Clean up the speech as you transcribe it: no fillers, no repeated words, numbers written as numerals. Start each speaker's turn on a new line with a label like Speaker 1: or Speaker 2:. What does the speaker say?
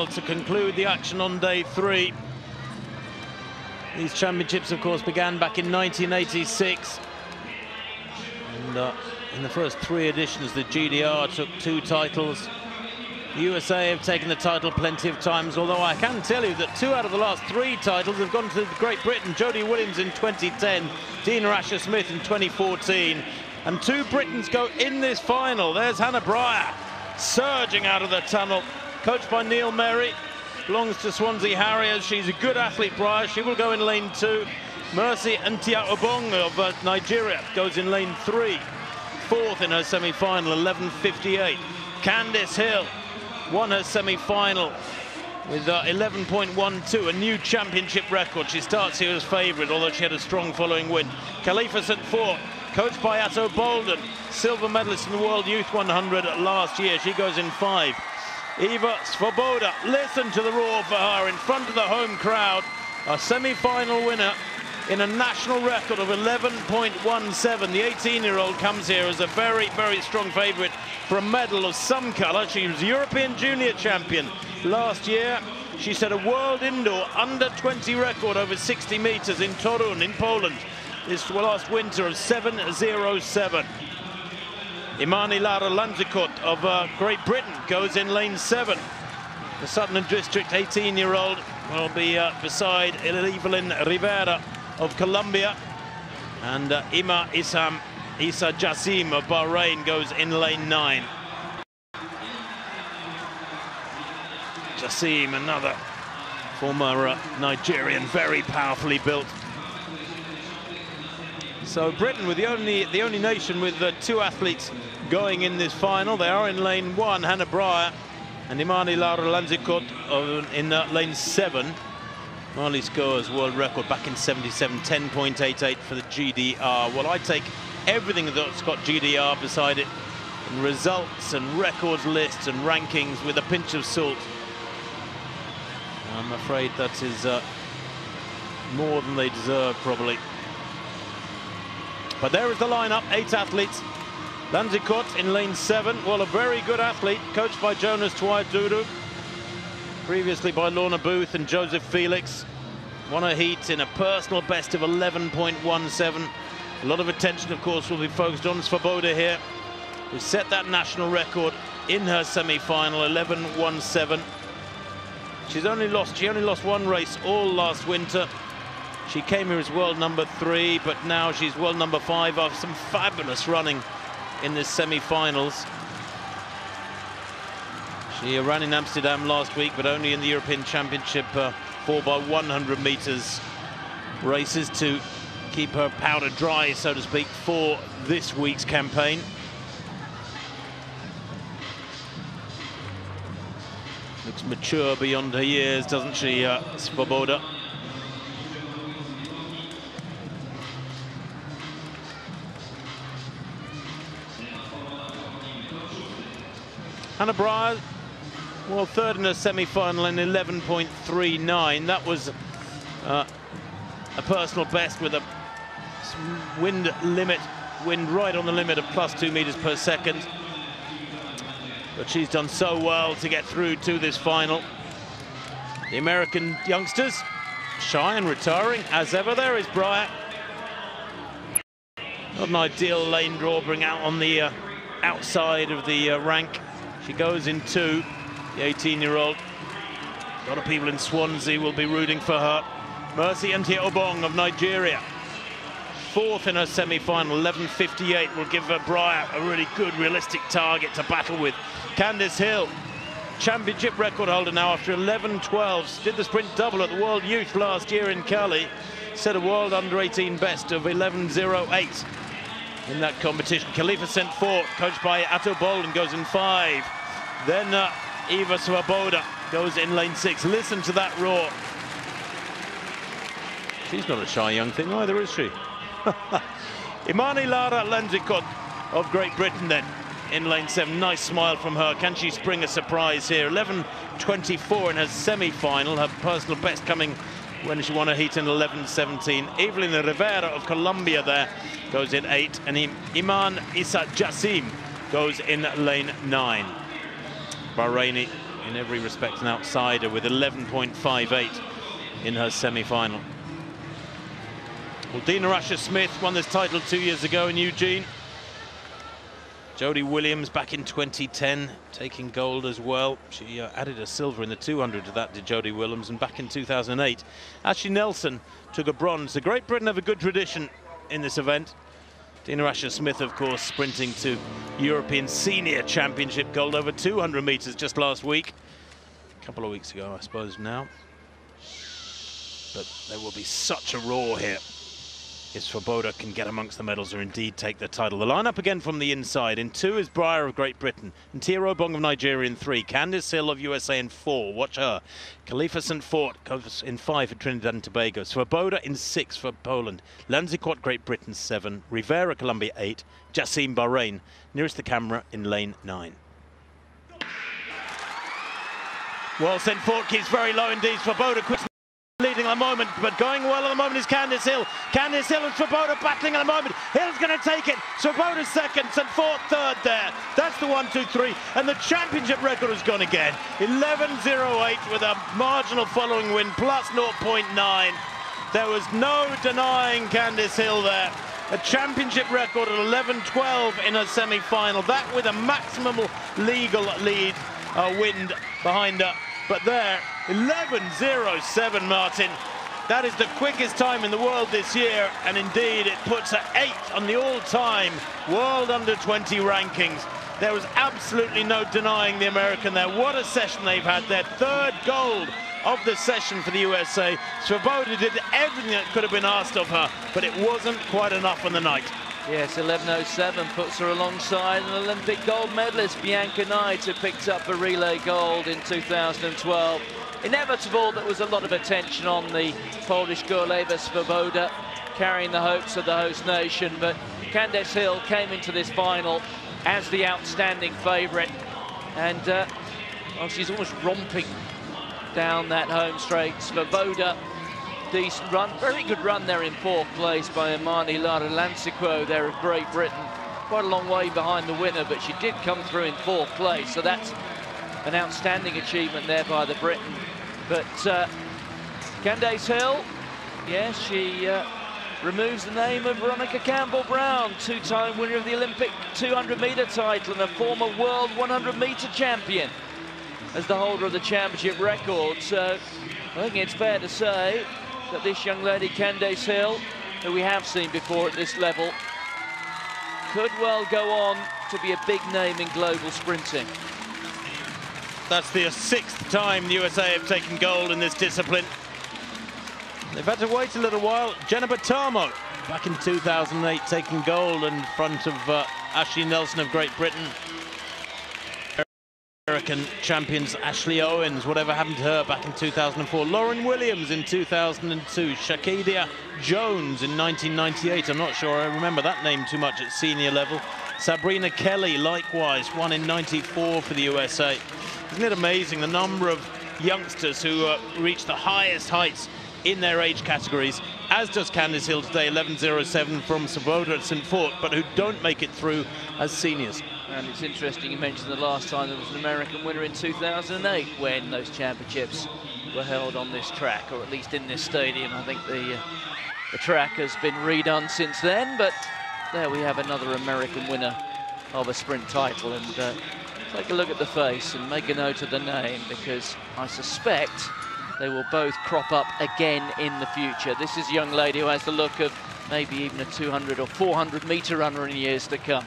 Speaker 1: final to conclude the action on day 3. These championships, of course, began back in 1986. And in the first 3 editions, the GDR took 2 titles. The USA have taken the title plenty of times, although I can tell you that 2 out of the last 3 titles have gone to Great Britain. Jodie Williams in 2010, Dina Asher-Smith in 2014. And 2 Britons go in this final. There's Hannah Breyer surging out of the tunnel, coached by Neil Merry. Belongs to Swansea Harriers. She's a good athlete, Breyer. She will go in lane 2. Mercy Ntia-Obong of Nigeria goes in lane 3. 4th in her semi-final, 11:58. Candace Hill won her semi-final with 11.12, a new championship record. She starts here as favourite, although she had a strong following win. Khalifa St. Fort, coached by Atto Bolden, silver medalist in the World Youth 100 last year. She goes in 5. Eva Svoboda, listen to the roar for her in front of the home crowd. A semi-final winner in a national record of 11.17. The 18-year-old comes here as a very, very strong favourite for a medal of some colour. She was European junior champion last year. She set a world indoor under-20 record over 60 metres in Torun in Poland this last winter of 7:07. Imani Lara Lanzikot of Great Britain goes in lane 7. The Sutton District 18-year-old will be beside Evelyn Rivera of Colombia. And Ima Isa Jassim of Bahrain goes in lane 9. Jassim, another former Nigerian, very powerfully built. So Britain with the only nation with 2 athletes going in this final. They are in lane 1, Hannah Breyer and Imani Lara Lanzikot in lane 7. Marley scores world record back in 77, 10.88 for the GDR. Well, I take everything that's got GDR beside it, and results and records lists and rankings with a pinch of salt. I'm afraid that is more than they deserve, probably. But there is the lineup, 8 athletes. Lanzikot in lane 7, well, a very good athlete, coached by Jonas Twaiduru, previously by Lorna Booth and Joseph Felix. Won a heat in a personal best of 11.17. A lot of attention, of course, will be focused on Svoboda here, who set that national record in her semi-final, 11.17. She only lost 1 race all last winter. She came here as world number 3, but now she's world number 5 after some fabulous running in the semi-finals. She ran in Amsterdam last week, but only in the European Championship 4x100 meters races to keep her powder dry, so to speak, for this week's campaign. Looks mature beyond her years, doesn't she, Svoboda? Hannah Breyer, well, 3rd in her semi-final in 11.39. That was a personal best with a wind right on the limit of +2 meters per second. But she's done so well to get through to this final. The American youngsters, shy and retiring as ever. There is Breyer. Not an ideal lane draw, bring out on the outside of the rank. She goes in 2, the 18-year-old. A lot of people in Swansea will be rooting for her. Mercy Ntia-Obong of Nigeria, 4th in her semi-final, 11.58, will give Breyer a really good, realistic target to battle with. Candace Hill, championship record holder now after 11.12, did the sprint double at the World Youth last year in Cali, set a world under-18 best of 11.08 in that competition. Khalifa St. Fort, coached by Atto Bolden, goes in 5. Then Eva Svoboda goes in lane 6. Listen to that roar. She's not a shy young thing either, is she? Imani Lara Lanzikot of Great Britain then in lane 7. Nice smile from her. Can she spring a surprise here? 11.24 in her semi-final. Her personal best coming when she won a heat in 11.17. Evelyn Rivera of Colombia there goes in 8. And Iman Isa Jassim goes in lane 9. Bahraini in every respect an outsider with 11.58 in her semi-final. Well, Dina Asher-Smith won this title 2 years ago in Eugene. Jodie Williams back in 2010 taking gold as well. She added a silver in the 200 to that, did Jodie Williams. And back in 2008, Ashley Nelson took a bronze. So Great Britain have a good tradition in this event. Dina Asher-Smith, of course, sprinting to European Senior Championship gold over 200 metres just last week. A couple of weeks ago, I suppose now. But there will be such a roar here if Svoboda can get amongst the medals or indeed take the title. The lineup again from the inside. In 2 is Breyer of Great Britain, and Ntiro Obong of Nigeria in 3, Candace Hill of USA in 4, watch her. Khalifa St. Fort goes in 5 for Trinidad and Tobago, Svoboda in 6 for Poland, Lanziquot Great Britain 7, Rivera Colombia 8, Jassim Bahrain nearest the camera in lane 9. Well, St. Fort keeps very low indeed. Svoboda quits leading at the moment, but going well at the moment is Candace Hill. Candace Hill and Svoboda battling at the moment. Hill's going to take it. Svoboda's second, St. Fort third there. That's the 1, 2, 3. And the championship record has gone again. 11.08 with a marginal following win, plus 0.9. There was no denying Candace Hill there. A championship record at 11.12 in her semi-final. That with a maximum legal lead wind behind her. But there, 11.07, Martin. That is the quickest time in the world this year, and indeed it puts her 8th on the all-time World Under-20 rankings. There was absolutely no denying the American there. What a session they've had. Their 3rd gold of the session for the USA. Svoboda did everything that could have been asked of her, but it wasn't quite enough on the night.
Speaker 2: Yes, 11.07 puts her alongside an Olympic gold medalist, Bianca Knight, who picked up a relay gold in 2012. Inevitable, there was a lot of attention on the Polish girl Eva Svoboda, carrying the hopes of the host nation, but Candace Hill came into this final as the outstanding favourite, and well, she's almost romping down that home straight. Svoboda, decent run, very good run there in 4th place by Imani Lara Lanziquot there of Great Britain. Quite a long way behind the winner, but she did come through in 4th place, so that's an outstanding achievement there by the Briton. But Candace Hill, yes, she removes the name of Veronica Campbell-Brown, 2-time winner of the Olympic 200-metre title and a former world 100-metre champion, as the holder of the championship record. So I think it's fair to say that this young lady, Candace Hill, who we have seen before at this level, could well go on to be a big name in global sprinting.
Speaker 1: That's the 6th time the USA have taken gold in this discipline. They've had to wait a little while. Jenna Bertamo, back in 2008, taking gold in front of Ashley Nelson of Great Britain. American champions Ashley Owens, whatever happened to her back in 2004. Lauren Williams in 2002. Shakedia Jones in 1998. I'm not sure I remember that name too much at senior level. Sabrina Kelly, likewise, won in 94 for the USA. Isn't it amazing the number of youngsters who reach the highest heights in their age categories, as does Candace Hill today, 11.07 from Svoboda at St. Fort, but who don't make it through as seniors.
Speaker 2: And it's interesting you mentioned the last time there was an American winner in 2008 when those championships were held on this track, or at least in this stadium. I think the track has been redone since then, but there we have another American winner of a sprint title. And take a look at the face and make a note of the name, because I suspect they will both crop up again in the future. This is a young lady who has the look of maybe even a 200 or 400 metre runner in years to come.